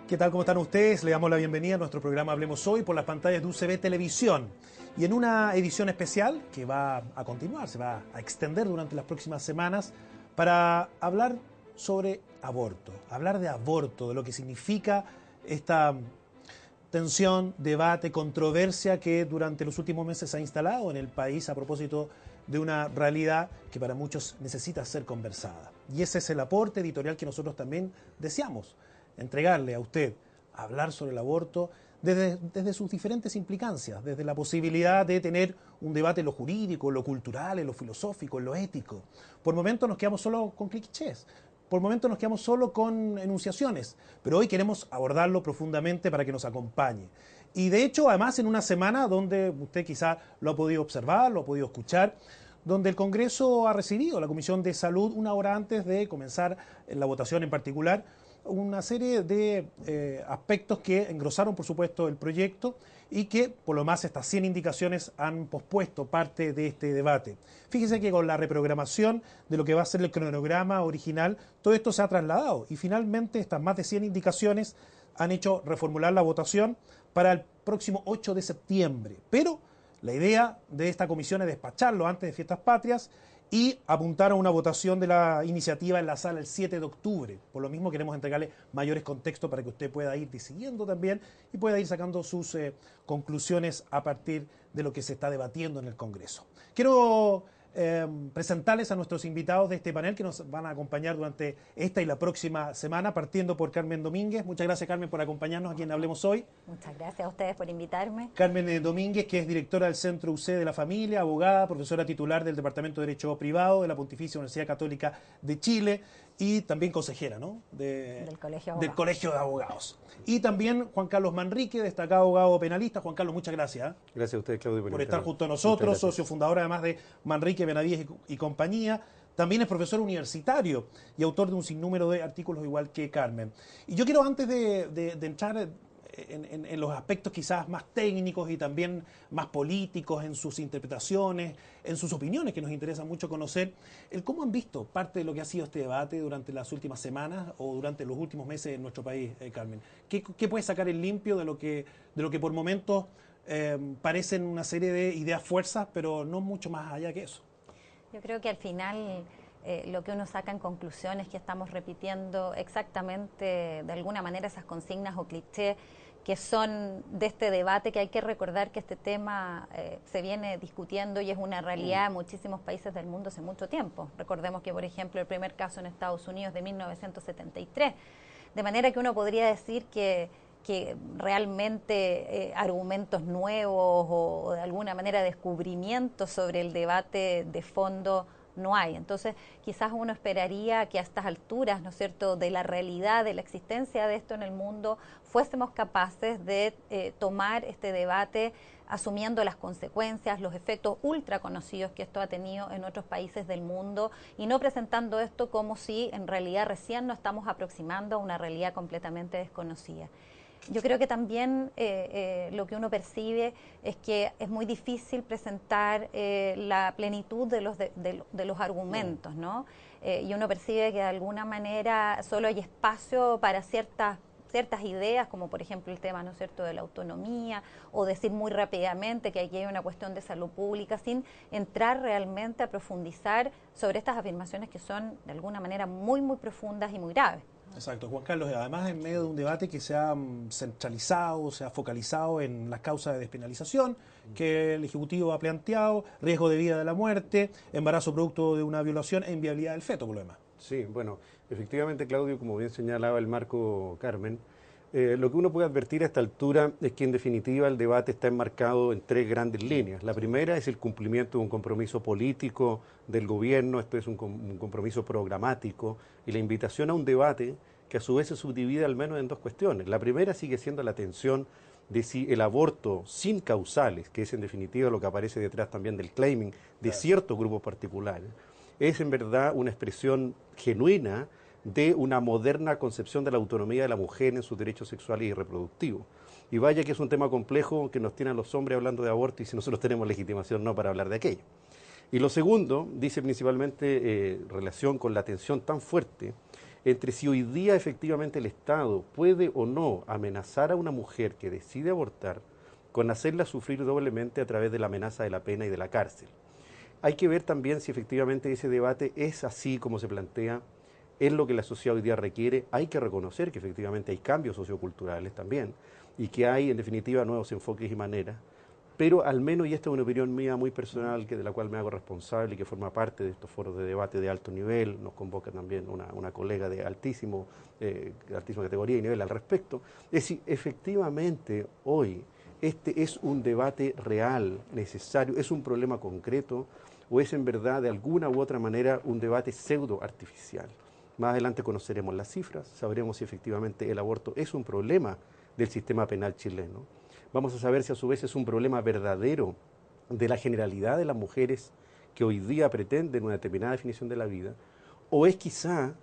¿Qué tal? ¿Cómo están ustedes? Le damos la bienvenida a nuestro programa Hablemos Hoy por las pantallas de UCB Televisión. Y en una edición especial que va a continuar, se va a extender durante las próximas semanas para hablar sobre aborto. Hablar de aborto, de lo que significa esta tensión, debate, controversia que durante los últimos meses se ha instalado en el país a propósito de una realidad que para muchos necesita ser conversada. Y ese es el aporte editorial que nosotros también deseamos entregarle a usted, hablar sobre el aborto desde sus diferentes implicancias, desde la posibilidad de tener un debate en lo jurídico, en lo cultural, en lo filosófico, en lo ético. Por momentos nos quedamos solo con clichés, por momentos nos quedamos solo con enunciaciones, pero hoy queremos abordarlo profundamente para que nos acompañe. Y de hecho, además, en una semana donde usted quizá lo ha podido observar, lo ha podido escuchar, donde el Congreso ha recibido, la Comisión de Salud, una hora antes de comenzar la votación en particular, una serie de aspectos que engrosaron, por supuesto, el proyecto y que, por lo más, estas 100 indicaciones han pospuesto parte de este debate. Fíjese que con la reprogramación de lo que va a ser el cronograma original, todo esto se ha trasladado y finalmente estas más de 100 indicaciones han hecho reformular la votación para el próximo 8 de septiembre. Pero la idea de esta comisión es despacharlo antes de Fiestas Patrias y apuntar a una votación de la iniciativa en la sala el 7 de octubre. Por lo mismo queremos entregarle mayores contextos para que usted pueda ir decidiendo también y pueda ir sacando sus conclusiones a partir de lo que se está debatiendo en el Congreso. Quiero presentarles a nuestros invitados de este panel que nos van a acompañar durante esta y la próxima semana, partiendo por Carmen Domínguez. Muchas gracias, Carmen, por acompañarnos aquí en Hablemos Hoy. Muchas gracias a ustedes por invitarme. Carmen Domínguez, que es directora del Centro UC de la Familia, abogada, profesora titular del Departamento de Derecho Privado de la Pontificia Universidad Católica de Chile y también consejera, ¿no? Del Colegio de Abogados. Y también Juan Carlos Manrique, destacado abogado penalista. Juan Carlos, muchas gracias. Gracias a usted, Claudio, por estar junto a nosotros, socio fundador además de Manrique, Benavides y compañía. También es profesor universitario y autor de un sinnúmero de artículos igual que Carmen. Y yo quiero, antes de entrar en los aspectos quizás más técnicos y también más políticos, en sus interpretaciones, en sus opiniones, que nos interesa mucho conocer, el cómo han visto parte de lo que ha sido este debate durante las últimas semanas o durante los últimos meses en nuestro país, Carmen. ¿Qué puede sacar en limpio de lo que por momentos parecen una serie de ideas fuerzas, pero no mucho más allá que eso? Yo creo que al final lo que uno saca en conclusión es que estamos repitiendo exactamente de alguna manera esas consignas o clichés que son de este debate, que hay que recordar que este tema se viene discutiendo y es una realidad en muchísimos países del mundo hace mucho tiempo. Recordemos que, por ejemplo, el primer caso en Estados Unidos de 1973, de manera que uno podría decir que realmente argumentos nuevos o de alguna manera descubrimientos sobre el debate de fondo no hay. Entonces, quizás uno esperaría que a estas alturas, ¿no es cierto?, de la realidad, de la existencia de esto en el mundo, fuésemos capaces de tomar este debate asumiendo las consecuencias, los efectos ultra conocidos que esto ha tenido en otros países del mundo y no presentando esto como si en realidad recién nos estamos aproximando a una realidad completamente desconocida. Yo creo que también lo que uno percibe es que es muy difícil presentar la plenitud de los argumentos, ¿no? Y uno percibe que de alguna manera solo hay espacio para ciertas ideas, como por ejemplo el tema, ¿no es cierto?, de la autonomía, o decir muy rápidamente que aquí hay una cuestión de salud pública, sin entrar realmente a profundizar sobre estas afirmaciones que son de alguna manera muy, muy profundas y muy graves. Exacto, Juan Carlos, además en medio de un debate que se ha centralizado, se ha focalizado en las causas de despenalización que el Ejecutivo ha planteado, riesgo de vida de la muerte, embarazo producto de una violación e inviabilidad del feto, por lo demás. Sí, bueno, efectivamente, Claudio, como bien señalaba el marco Carmen, lo que uno puede advertir a esta altura es que en definitiva el debate está enmarcado en tres grandes líneas. La primera es el cumplimiento de un compromiso político del gobierno, esto es un compromiso programático y la invitación a un debate que a su vez se subdivide al menos en dos cuestiones. La primera sigue siendo la tensión de si el aborto sin causales, que es en definitiva lo que aparece detrás también del claiming de ciertos grupos particulares, es en verdad una expresión genuina de una moderna concepción de la autonomía de la mujer en sus derechos sexuales y reproductivos. Y vaya que es un tema complejo que nos tiene a los hombres hablando de aborto y si nosotros tenemos legitimación no para hablar de aquello. Y lo segundo, dice principalmente relación con la tensión tan fuerte entre si hoy día efectivamente el Estado puede o no amenazar a una mujer que decide abortar con hacerla sufrir doblemente a través de la amenaza de la pena y de la cárcel. Hay que ver también si efectivamente ese debate es así como se plantea, es lo que la sociedad hoy día requiere. Hay que reconocer que efectivamente hay cambios socioculturales también y que hay en definitiva nuevos enfoques y maneras, pero al menos, y esta es una opinión mía muy personal, de la cual me hago responsable y que forma parte de estos foros de debate de alto nivel, nos convoca también una colega de altísima categoría y nivel al respecto, es decir, efectivamente hoy este es un debate real, necesario, es un problema concreto o es en verdad de alguna u otra manera un debate pseudo artificial. Más adelante conoceremos las cifras, sabremos si efectivamente el aborto es un problema del sistema penal chileno. Vamos a saber si a su vez es un problema verdadero de la generalidad de las mujeres que hoy día pretenden una determinada definición de la vida, o es quizá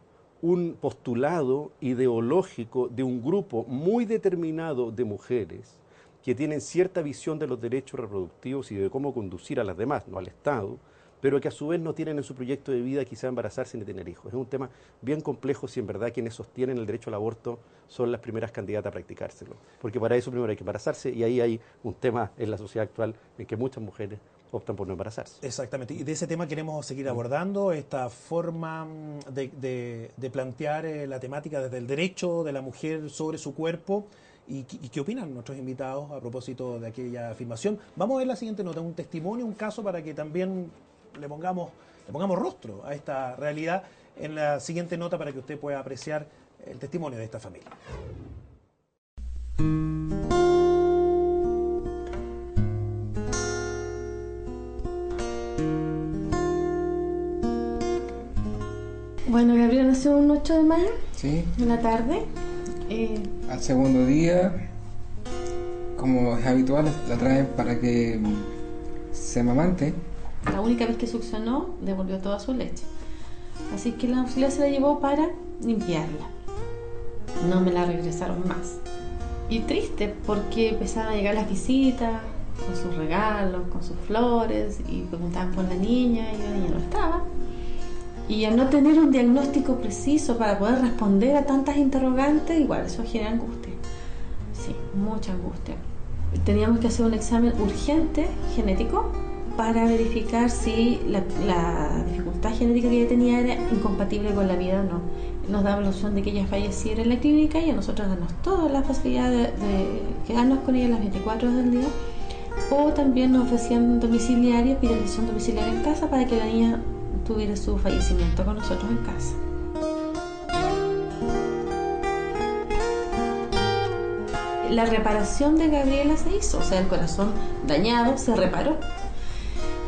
un postulado ideológico de un grupo muy determinado de mujeres que tienen cierta visión de los derechos reproductivos y de cómo conducir a las demás, no al Estado, pero que a su vez no tienen en su proyecto de vida quizá embarazarse ni tener hijos. Es un tema bien complejo si en verdad quienes sostienen el derecho al aborto son las primeras candidatas a practicárselo. Porque para eso primero hay que embarazarse y ahí hay un tema en la sociedad actual en que muchas mujeres optan por no embarazarse. Exactamente, y de ese tema queremos seguir abordando, esta forma de plantear la temática desde el derecho de la mujer sobre su cuerpo. ¿Y qué opinan nuestros invitados a propósito de aquella afirmación? Vamos a ver la siguiente nota, un testimonio, un caso para que también le pongamos rostro a esta realidad en la siguiente nota para que usted pueda apreciar el testimonio de esta familia. Bueno, Gabriela nació un 8 de mayo, sí, en la tarde. Al segundo día, como es habitual, la traen para que se amamante. La única vez que succionó, devolvió toda su leche. Así que la auxiliar se la llevó para limpiarla. No me la regresaron más. Y triste, porque empezaron a llegar las visitas, con sus regalos, con sus flores, y preguntaban por la niña, y la niña no estaba. Y al no tener un diagnóstico preciso para poder responder a tantas interrogantes, igual eso genera angustia. Sí, mucha angustia. Teníamos que hacer un examen urgente genético para verificar si la dificultad genética que ella tenía era incompatible con la vida o no. Nos daba la opción de que ella falleciera en la clínica y a nosotros darnos toda la facilidad de quedarnos con ella las 24 horas del día, o también nos ofrecían domiciliaria, hospitalización domiciliaria en casa para que la niña tuviera su fallecimiento con nosotros en casa. La reparación de Gabriela se hizo, o sea, el corazón dañado se reparó.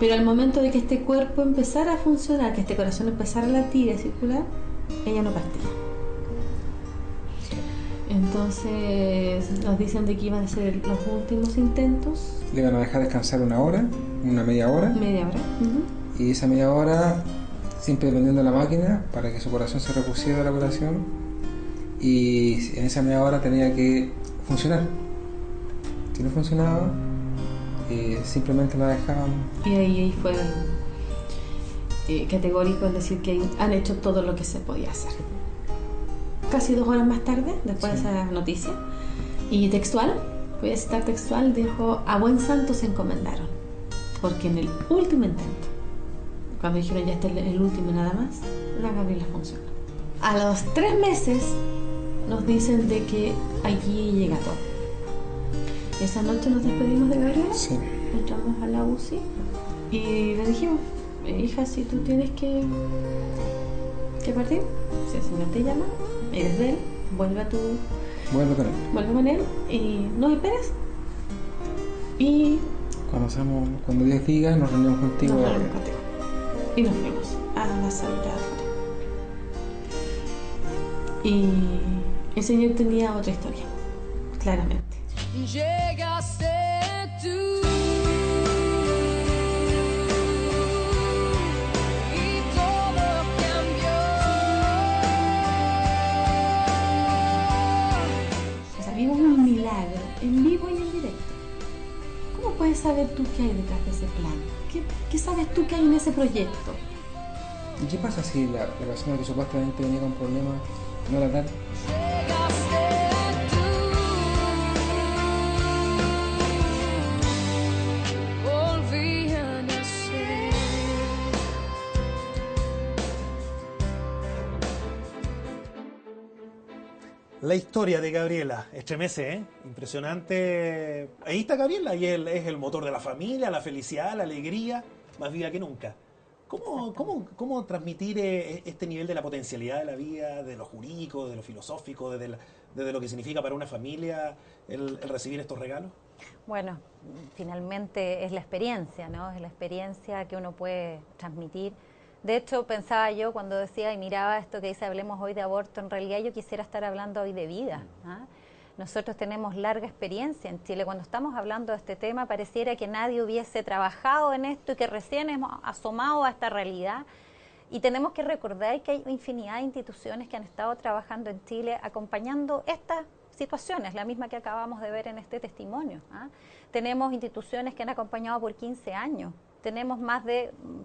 Pero al momento de que este cuerpo empezara a funcionar, que este corazón empezara a latir y a circular, ella no partía. Entonces nos dicen de que iban a ser los últimos intentos. Le iban a dejar descansar una media hora. Media hora. Y esa media hora, siempre prendiendo la máquina para que su corazón se repusiera a la operación. Y en esa media hora tenía que funcionar. Si no funcionaba, simplemente la dejaban. Y ahí fue categórico en decir que han hecho todo lo que se podía hacer. Casi 2 horas más tarde, después de esa noticia, y textual, voy a citar textual, dijo: a buen santo se encomendaron, porque en el último intento, cuando dijeron ya este es el último y nada más, la Gabriela funcionó. A los 3 meses nos dicen de que allí llega todo. Esa noche nos despedimos de Gabriela, sí. Entramos a la UCI y le dijimos: hija, si tú tienes que partir, si el Señor te llama, eres de él, vuelve con él y no esperes. Y cuando Dios diga, nos reunimos contigo. Y nos fuimos a la salita de afuera. Y el Señor tenía otra historia, claramente. Llegaste tú. Vimos un milagro en vivo y en directo. ¿Cómo puedes saber tú qué hay detrás de ese plan? ¿Qué sabes tú que hay en ese proyecto? ¿Y qué pasa si la persona que supuestamente venía con problemas no era tal. La historia de Gabriela estremece, ¿eh? Impresionante. Ahí está Gabriela y él es el motor de la familia, la felicidad, la alegría, más viva que nunca. ¿Cómo transmitir este nivel de la potencialidad de la vida, de lo jurídico, de lo filosófico, desde lo que significa para una familia el recibir estos regalos? Bueno, finalmente es la experiencia, ¿no? Es la experiencia que uno puede transmitir. De hecho, pensaba yo cuando decía y miraba esto que dice hablemos hoy de aborto, en realidad yo quisiera estar hablando hoy de vida. ¿Ah? Nosotros tenemos larga experiencia en Chile. Cuando estamos hablando de este tema, pareciera que nadie hubiese trabajado en esto y que recién hemos asomado a esta realidad. Y tenemos que recordar que hay infinidad de instituciones que han estado trabajando en Chile acompañando estas situaciones, la misma que acabamos de ver en este testimonio. ¿Ah? Tenemos instituciones que han acompañado por 15 años. Tenemos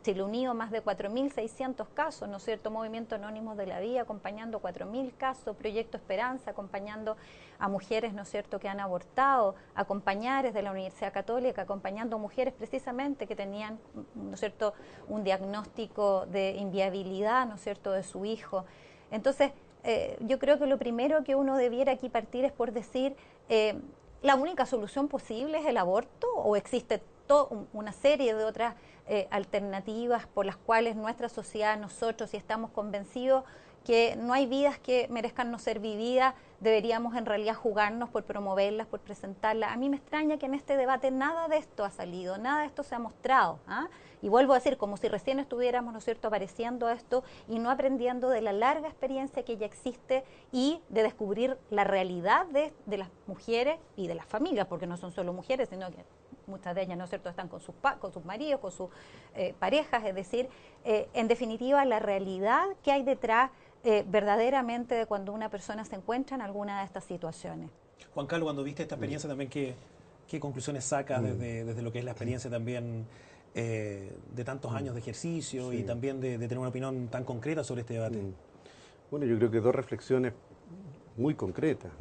Chile Unido, más de 4.600 casos, ¿no es cierto? Movimiento Anónimos de la Vida acompañando 4.000 casos, Proyecto Esperanza acompañando a mujeres, ¿no es cierto?, que han abortado, acompañares de la Universidad Católica acompañando a mujeres precisamente que tenían, ¿no es cierto?, un diagnóstico de inviabilidad, ¿no es cierto?, de su hijo. Entonces, yo creo que lo primero que uno debiera aquí partir es por decir, ¿la única solución posible es el aborto o existe una serie de otras alternativas por las cuales nuestra sociedad, nosotros, si estamos convencidos que no hay vidas que merezcan no ser vividas, deberíamos en realidad jugarnos por promoverlas, por presentarlas? A mí me extraña que en este debate nada de esto ha salido, nada de esto se ha mostrado. ¿Ah? Y vuelvo a decir, como si recién estuviéramos, ¿no es cierto?, apareciendo a esto y no aprendiendo de la larga experiencia que ya existe y de descubrir la realidad de las mujeres y de las familias, porque no son solo mujeres, sino que muchas de ellas, ¿no es cierto?, están con sus maridos, con sus parejas, es decir, en definitiva, la realidad que hay detrás verdaderamente de cuando una persona se encuentra en alguna de estas situaciones. Juan Carlos, cuando viste esta experiencia también, ¿qué conclusiones sacas desde lo que es la experiencia también de tantos años de ejercicio y también de tener una opinión tan concreta sobre este debate? Bueno, yo creo que dos reflexiones muy concretas.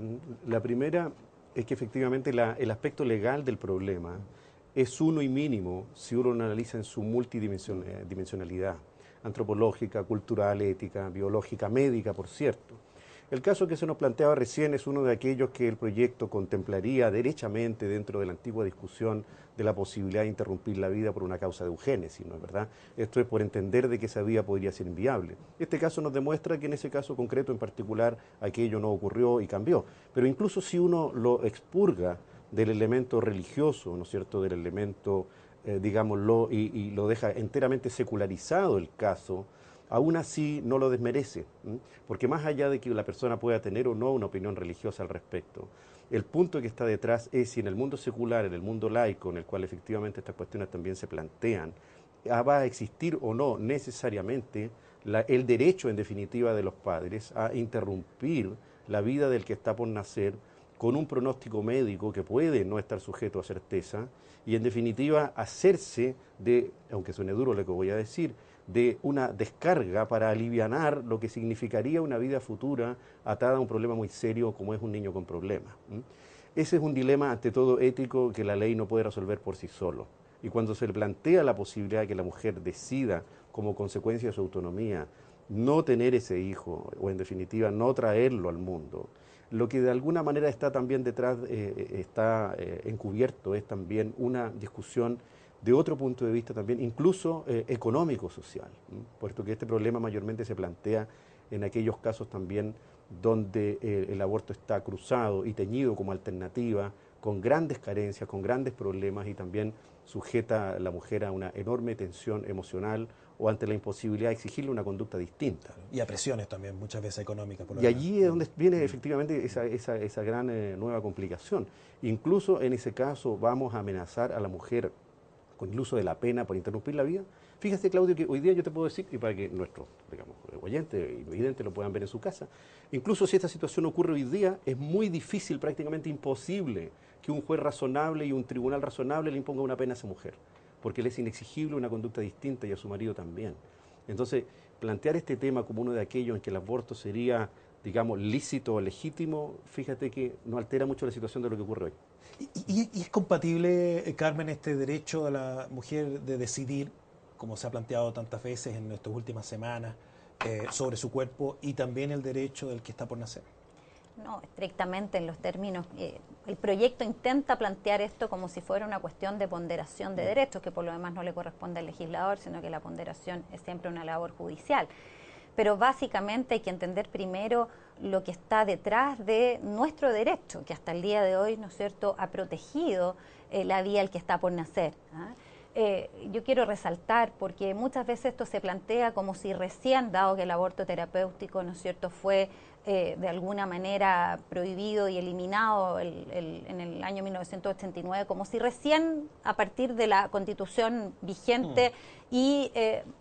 La primera es que efectivamente el aspecto legal del problema es uno y mínimo si uno lo analiza en su multidimensionalidad, antropológica, cultural, ética, biológica, médica, por cierto. El caso que se nos planteaba recién es uno de aquellos que el proyecto contemplaría derechamente dentro de la antigua discusión de la posibilidad de interrumpir la vida por una causa de eugénesis, ¿no es verdad? Esto es por entender de que esa vía podría ser inviable. Este caso nos demuestra que en ese caso concreto en particular aquello no ocurrió y cambió. Pero incluso si uno lo expurga del elemento religioso, ¿no es cierto?, del elemento, digámoslo, y lo deja enteramente secularizado el caso, aún así no lo desmerece, porque más allá de que la persona pueda tener o no una opinión religiosa al respecto, el punto que está detrás es si en el mundo secular, en el mundo laico, en el cual efectivamente estas cuestiones también se plantean, va a existir o no necesariamente el derecho en definitiva de los padres a interrumpir la vida del que está por nacer con un pronóstico médico que puede no estar sujeto a certeza y en definitiva hacerse de, aunque suene duro lo que voy a decir, de una descarga para alivianar lo que significaría una vida futura atada a un problema muy serio como es un niño con problemas. Ese es un dilema ante todo ético que la ley no puede resolver por sí solo. Y cuando se le plantea la posibilidad de que la mujer decida como consecuencia de su autonomía no tener ese hijo o en definitiva no traerlo al mundo, lo que de alguna manera está también detrás, está encubierto es también una discusión de otro punto de vista también, incluso económico-social, puesto que este problema mayormente se plantea en aquellos casos también donde el aborto está cruzado y teñido como alternativa, con grandes carencias, con grandes problemas y también sujeta a la mujer a una enorme tensión emocional o ante la imposibilidad de exigirle una conducta distinta. Y a presiones también, muchas veces económicas. Y allí es donde viene efectivamente esa gran nueva complicación. Incluso en ese caso vamos a amenazar a la mujer con el uso de la pena por interrumpir la vida. Fíjate, Claudio, que hoy día yo te puedo decir, y para que nuestros, digamos, oyentes y videntes lo puedan ver en su casa, incluso si esta situación ocurre hoy día, es muy difícil, prácticamente imposible, que un juez razonable y un tribunal razonable le imponga una pena a esa mujer, porque le es inexigible una conducta distinta y a su marido también. Entonces, plantear este tema como uno de aquellos en que el aborto sería digamos, lícito o legítimo, fíjate que no altera mucho la situación de lo que ocurre hoy. ¿Y es compatible, Carmen, este derecho de la mujer de decidir, como se ha planteado tantas veces en estas últimas semanas, sobre su cuerpo, y también el derecho del que está por nacer? No, estrictamente en los términos. El proyecto intenta plantear esto como si fuera una cuestión de ponderación de derechos, que por lo demás no le corresponde al legislador, sino que la ponderación es siempre una labor judicial. Pero básicamente hay que entender primero lo que está detrás de nuestro derecho, que hasta el día de hoy, ¿no es cierto?, ha protegido la vida del que está por nacer. Yo quiero resaltar, porque muchas veces esto se plantea como si recién, dado que el aborto terapéutico, ¿no es cierto?, fue de alguna manera prohibido y eliminado en el año 1989, como si recién a partir de la Constitución vigente y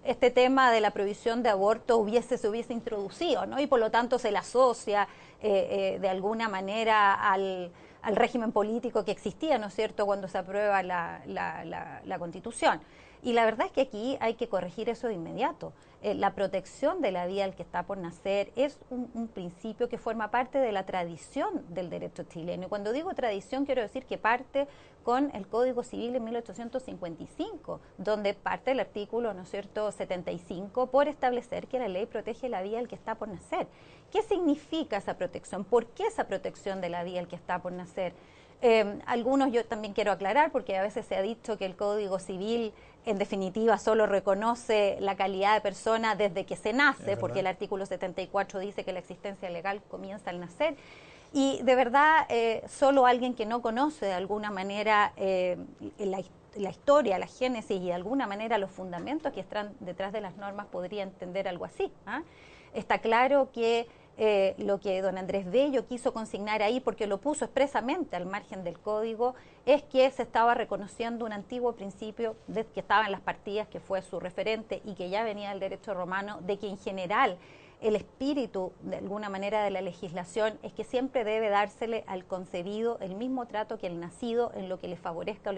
este tema de la prohibición de aborto se hubiese introducido, ¿no? Y por lo tanto se le asocia de alguna manera al régimen político que existía, ¿no es cierto?, cuando se aprueba la Constitución. Y la verdad es que aquí hay que corregir eso de inmediato. La protección de la vida del que está por nacer es un principio que forma parte de la tradición del derecho chileno. Y cuando digo tradición, quiero decir que parte con el Código Civil en 1855, donde parte el artículo, ¿no es cierto?, 75, por establecer que la ley protege la vida del que está por nacer. ¿Qué significa esa protección? ¿Por qué esa protección de la vida del que está por nacer? Algunos yo también quiero aclarar, porque a veces se ha dicho que el Código Civil en definitiva solo reconoce la calidad de persona desde que se nace, porque el artículo 74 dice que la existencia legal comienza al nacer. Y de verdad, solo alguien que no conoce de alguna manera la historia, la génesis y de alguna manera los fundamentos que están detrás de las normas podría entender algo así. Está claro que lo que don Andrés Bello quiso consignar ahí, porque lo puso expresamente al margen del código, es que se estaba reconociendo un antiguo principio que estaba en las partidas, que fue su referente y que ya venía del derecho romano, de que en general el espíritu, de alguna manera, de la legislación es que siempre debe dársele al concebido el mismo trato que el nacido en lo que le favorezca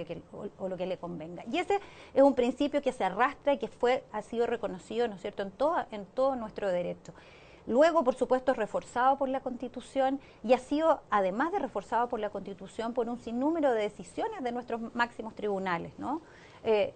o lo que le convenga. Y ese es un principio que se arrastra y que ha sido reconocido, ¿no es cierto?, en todo nuestro derecho. Luego, por supuesto, es reforzado por la Constitución y ha sido, además de reforzado por la Constitución, por un sinnúmero de decisiones de nuestros máximos tribunales, ¿no?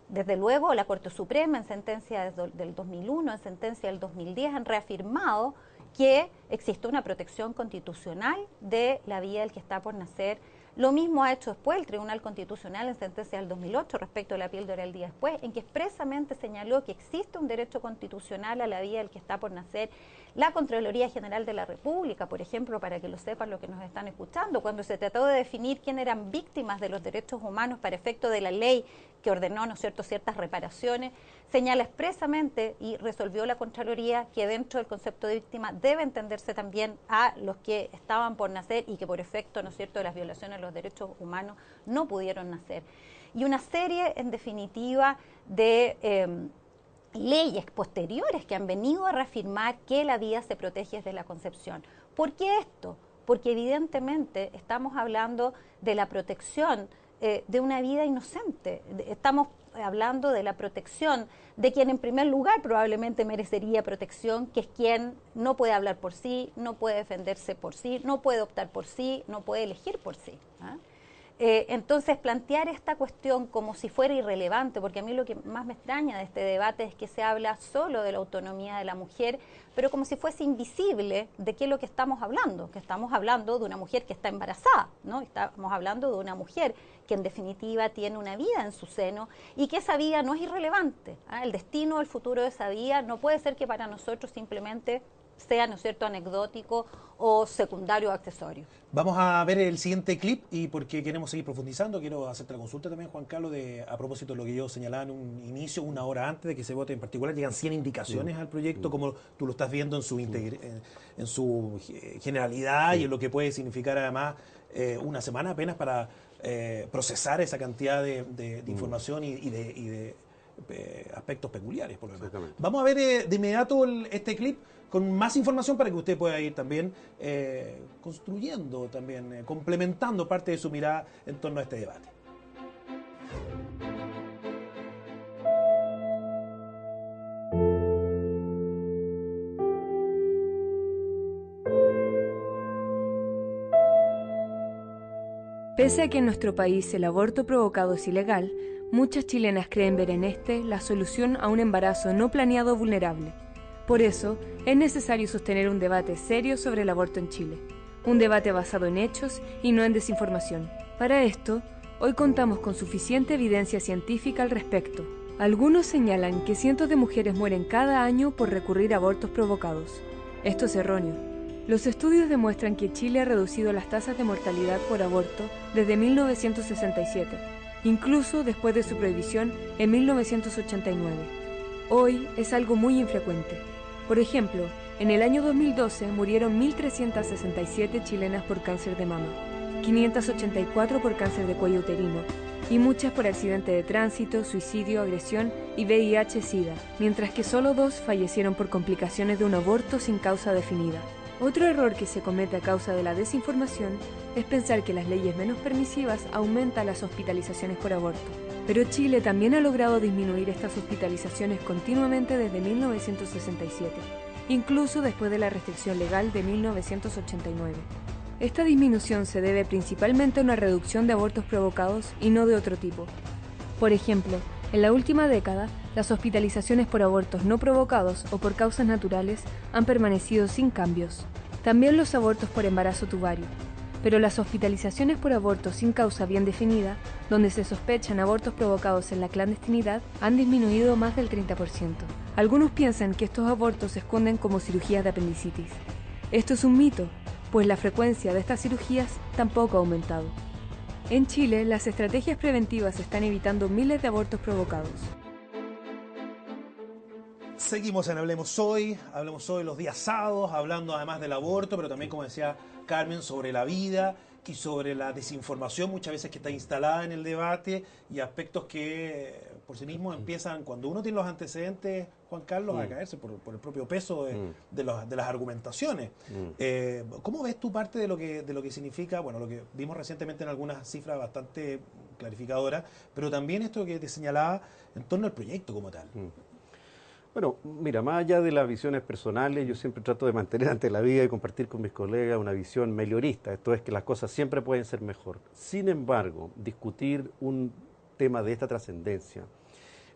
Desde luego, la Corte Suprema, en sentencia del 2001, en sentencia del 2010, han reafirmado que existe una protección constitucional de la vida del que está por nacer. Lo mismo ha hecho después el Tribunal Constitucional en sentencia del 2008 respecto a la píldora el día después, en que expresamente señaló que existe un derecho constitucional a la vida del que está por nacer. La Contraloría General de la República, por ejemplo, para que lo sepan los que nos están escuchando, cuando se trató de definir quién eran víctimas de los derechos humanos para efecto de la ley que ordenó, ¿no es cierto?, ciertas reparaciones, señala expresamente y resolvió la Contraloría que dentro del concepto de víctima debe entenderse también a los que estaban por nacer y que por efecto, ¿no es cierto?, de las violaciones de los derechos humanos no pudieron nacer. Y una serie, en definitiva, de leyes posteriores que han venido a reafirmar que la vida se protege desde la concepción. ¿Por qué esto? Porque evidentemente estamos hablando de la protección de una vida inocente. Estamos hablando de la protección de quien en primer lugar probablemente merecería protección, que es quien no puede hablar por sí, no puede defenderse por sí, no puede optar por sí, no puede elegir por sí. Entonces, plantear esta cuestión como si fuera irrelevante, porque a mí lo que más me extraña de este debate es que se habla solo de la autonomía de la mujer, pero como si fuese invisible de qué es lo que estamos hablando, que estamos hablando de una mujer que está embarazada, ¿no? Estamos hablando de una mujer que en definitiva tiene una vida en su seno y que esa vida no es irrelevante. El destino, el futuro de esa vida no puede ser que para nosotros simplemente sea, ¿no es cierto?, anecdótico o secundario o accesorio. Vamos a ver el siguiente clip y porque queremos seguir profundizando, quiero hacerte la consulta también, Juan Carlos, a propósito de lo que yo señalaba en un inicio, una hora antes de que se vote en particular, llegan 100 indicaciones al proyecto, como tú lo estás viendo en su generalidad y en lo que puede significar además una semana apenas para procesar esa cantidad de información y de aspectos peculiares, por lo demás. Vamos a ver de inmediato este clip con más información para que usted pueda ir también construyendo, también complementando parte de su mirada en torno a este debate. Pese a que en nuestro país el aborto provocado es ilegal, muchas chilenas creen ver en este la solución a un embarazo no planeado vulnerable. Por eso, es necesario sostener un debate serio sobre el aborto en Chile. Un debate basado en hechos y no en desinformación. Para esto, hoy contamos con suficiente evidencia científica al respecto. Algunos señalan que cientos de mujeres mueren cada año por recurrir a abortos provocados. Esto es erróneo. Los estudios demuestran que Chile ha reducido las tasas de mortalidad por aborto desde 1967, incluso después de su prohibición en 1989. Hoy es algo muy infrecuente. Por ejemplo, en el año 2012 murieron 1.367 chilenas por cáncer de mama, 584 por cáncer de cuello uterino, y muchas por accidente de tránsito, suicidio, agresión y VIH-Sida, mientras que solo 2 fallecieron por complicaciones de un aborto sin causa definida. Otro error que se comete a causa de la desinformación es pensar que las leyes menos permisivas aumentan las hospitalizaciones por aborto. Pero Chile también ha logrado disminuir estas hospitalizaciones continuamente desde 1967, incluso después de la restricción legal de 1989. Esta disminución se debe principalmente a una reducción de abortos provocados y no de otro tipo. Por ejemplo, en la última década, las hospitalizaciones por abortos no provocados o por causas naturales han permanecido sin cambios. También los abortos por embarazo tubario. Pero las hospitalizaciones por abortos sin causa bien definida, donde se sospechan abortos provocados en la clandestinidad, han disminuido más del 30%. Algunos piensan que estos abortos se esconden como cirugías de apendicitis. Esto es un mito, pues la frecuencia de estas cirugías tampoco ha aumentado. En Chile, las estrategias preventivas están evitando miles de abortos provocados. Seguimos en Hablemos Hoy los días sábados, hablando además del aborto, pero también, como decía Carmen, sobre la vida y sobre la desinformación muchas veces que está instalada en el debate y aspectos que por sí mismos empiezan, cuando uno tiene los antecedentes, Juan Carlos, a caerse por el propio peso de las argumentaciones. ¿Cómo ves tú parte de lo que significa, bueno, lo que vimos recientemente en algunas cifras bastante clarificadoras, pero también esto que te señalaba en torno al proyecto como tal? Bueno, mira, más allá de las visiones personales, yo siempre trato de mantener ante la vida y compartir con mis colegas una visión meliorista, esto es que las cosas siempre pueden ser mejor. Sin embargo, discutir un tema de esta trascendencia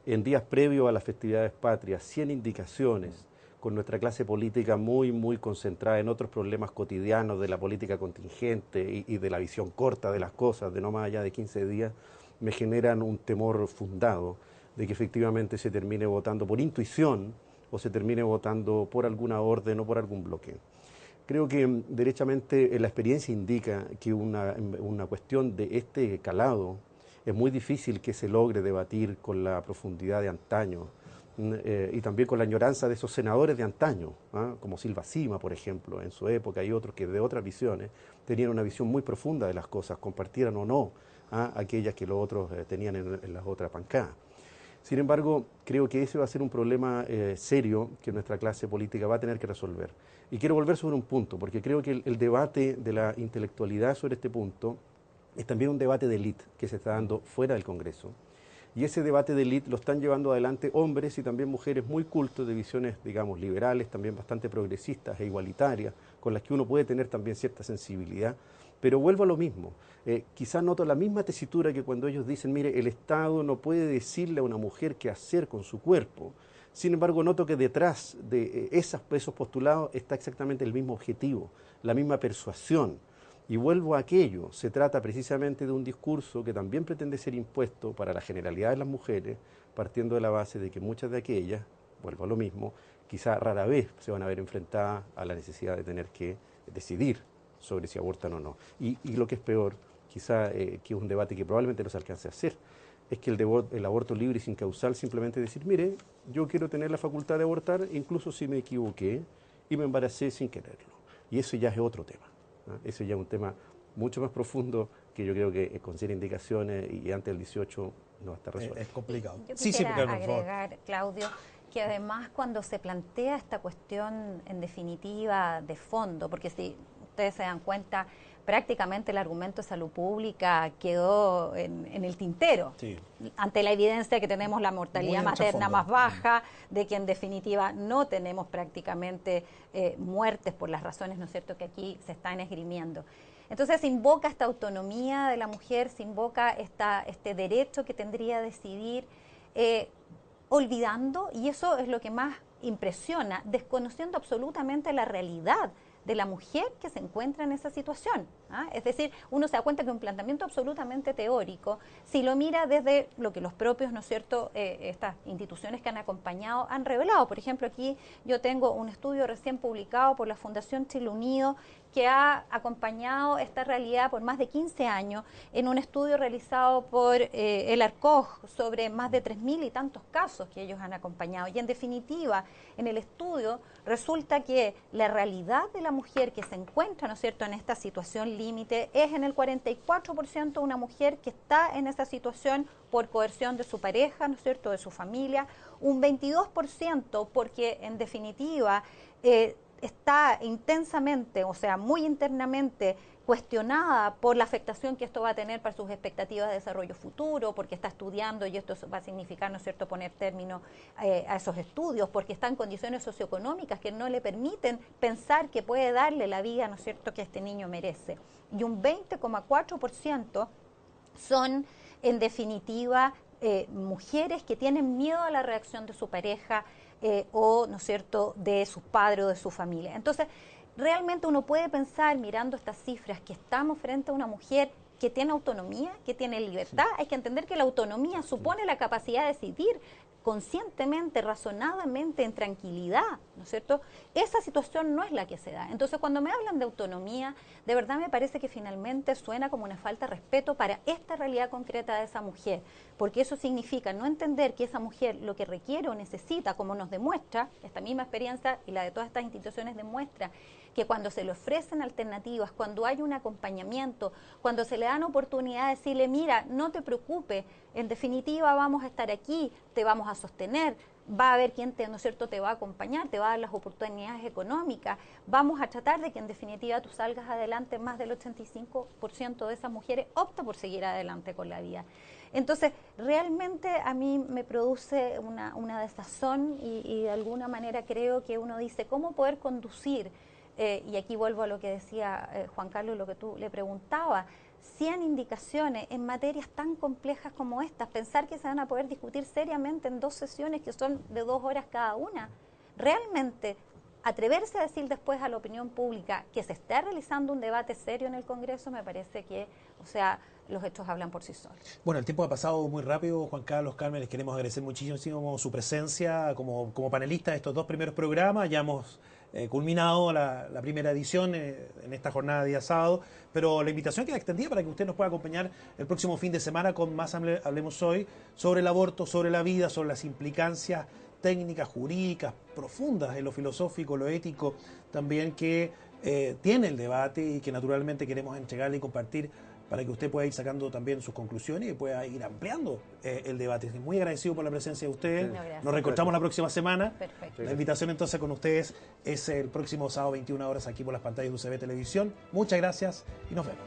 en días previos a las festividades patrias, 100 indicaciones, con nuestra clase política muy concentrada en otros problemas cotidianos de la política contingente y de la visión corta de las cosas, de no más allá de 15 días, me generan un temor fundado de que efectivamente se termine votando por intuición o se termine votando por alguna orden o por algún bloque. Creo que derechamente la experiencia indica que una cuestión de este calado es muy difícil que se logre debatir con la profundidad de antaño y también con la añoranza de esos senadores de antaño, como Silva Sima, por ejemplo, en su época, y otros que de otras visiones tenían una visión muy profunda de las cosas, compartieran o no aquellas que los otros tenían en las otras pancadas. Sin embargo, creo que ese va a ser un problema serio que nuestra clase política va a tener que resolver. Y quiero volver sobre un punto, porque creo que el debate de la intelectualidad sobre este punto es también un debate de élite que se está dando fuera del Congreso. Y ese debate de élite lo están llevando adelante hombres y también mujeres muy cultos de visiones, digamos, liberales, también bastante progresistas e igualitarias, con las que uno puede tener también cierta sensibilidad. Pero vuelvo a lo mismo, quizás noto la misma tesitura que cuando ellos dicen, mire, el Estado no puede decirle a una mujer qué hacer con su cuerpo. Sin embargo, noto que detrás de esos postulados está exactamente el mismo objetivo, la misma persuasión. Y vuelvo a aquello, se trata precisamente de un discurso que también pretende ser impuesto para la generalidad de las mujeres, partiendo de la base de que muchas de aquellas, vuelvo a lo mismo, quizá rara vez se van a ver enfrentadas a la necesidad de tener que decidir sobre si abortan o no. Y lo que es peor, quizá que es un debate que probablemente no se alcance a hacer, es que el aborto libre y sin causal simplemente decir, mire, yo quiero tener la facultad de abortar incluso si me equivoqué y me embaracé sin quererlo. Y eso ya es otro tema. Eso ya es un tema mucho más profundo que yo creo que con 100 indicaciones y antes del 18 no va a estar resuelto. Es complicado. Yo quisiera agregar, Claudio, que además cuando se plantea esta cuestión en definitiva de fondo, porque si ustedes se dan cuenta, prácticamente el argumento de salud pública quedó en el tintero, ante la evidencia que tenemos la mortalidad materna más baja, de que en definitiva no tenemos prácticamente muertes por las razones, ¿no es cierto?, que aquí se están esgrimiendo. Entonces se invoca esta autonomía de la mujer, se invoca este derecho que tendría a decidir, olvidando, y eso es lo que más impresiona, desconociendo absolutamente la realidad de la mujer que se encuentra en esa situación. Es decir, uno se da cuenta que un planteamiento absolutamente teórico, si lo mira desde lo que los propios, ¿no es cierto?, estas instituciones que han acompañado han revelado. Por ejemplo, aquí yo tengo un estudio recién publicado por la Fundación Chile Unido que ha acompañado esta realidad por más de 15 años en un estudio realizado por el ARCOG sobre más de 3.000 y tantos casos que ellos han acompañado. Y en definitiva, en el estudio resulta que la realidad de la mujer que se encuentra, ¿no es cierto?, en esta situación límite es en el 44% una mujer que está en esa situación por coerción de su pareja, ¿no es cierto?, de su familia, un 22% porque en definitiva está intensamente, o sea, muy internamente cuestionada por la afectación que esto va a tener para sus expectativas de desarrollo futuro, porque está estudiando y esto va a significar, ¿no es cierto?, poner término a esos estudios, porque está en condiciones socioeconómicas que no le permiten pensar que puede darle la vida, ¿no es cierto?, que este niño merece. Y un 20,4% son, en definitiva, mujeres que tienen miedo a la reacción de su pareja, o, ¿no es cierto?, de sus padres o de su familia. Entonces, realmente uno puede pensar, mirando estas cifras, que estamos frente a una mujer que tiene autonomía, que tiene libertad. Hay que entender que la autonomía supone la capacidad de decidir conscientemente, razonadamente, en tranquilidad, ¿no es cierto? Esa situación no es la que se da. Entonces, cuando me hablan de autonomía, de verdad me parece que finalmente suena como una falta de respeto para esta realidad concreta de esa mujer, porque eso significa no entender que esa mujer lo que requiere o necesita, como nos demuestra, esta misma experiencia y la de todas estas instituciones demuestra, que cuando se le ofrecen alternativas, cuando hay un acompañamiento, cuando se le dan oportunidad de decirle, mira, no te preocupes, en definitiva vamos a estar aquí, te vamos a sostener, va a haber quien te, ¿no es cierto?, te va a acompañar, te va a dar las oportunidades económicas, vamos a tratar de que en definitiva tú salgas adelante. Más del 85% de esas mujeres opta por seguir adelante con la vida. Entonces, realmente a mí me produce una desazón y de alguna manera creo que uno dice, ¿cómo poder conducir? Y aquí vuelvo a lo que decía Juan Carlos, lo que tú le preguntabas, 100 indicaciones en materias tan complejas como estas, pensar que se van a poder discutir seriamente en 2 sesiones que son de 2 horas cada una, realmente atreverse a decir después a la opinión pública que se está realizando un debate serio en el Congreso, me parece que, o sea, los hechos hablan por sí solos. Bueno, el tiempo ha pasado muy rápido, Juan Carlos, Carmen, les queremos agradecer muchísimo su presencia como panelista de estos 2 primeros programas. Ya hemos culminado la primera edición en esta jornada de día sábado, pero la invitación queda extendida para que usted nos pueda acompañar el próximo fin de semana con más Hablemos Hoy sobre el aborto, sobre la vida, sobre las implicancias técnicas, jurídicas, profundas en lo filosófico, lo ético, también que tiene el debate y que naturalmente queremos entregarle y compartir para que usted pueda ir sacando también sus conclusiones y pueda ir ampliando el debate. Estoy muy agradecido por la presencia de ustedes. Nos reencontramos la próxima semana. Perfecto. La invitación entonces con ustedes es el próximo sábado 21 horas aquí por las pantallas de UCB Televisión. Muchas gracias y nos vemos.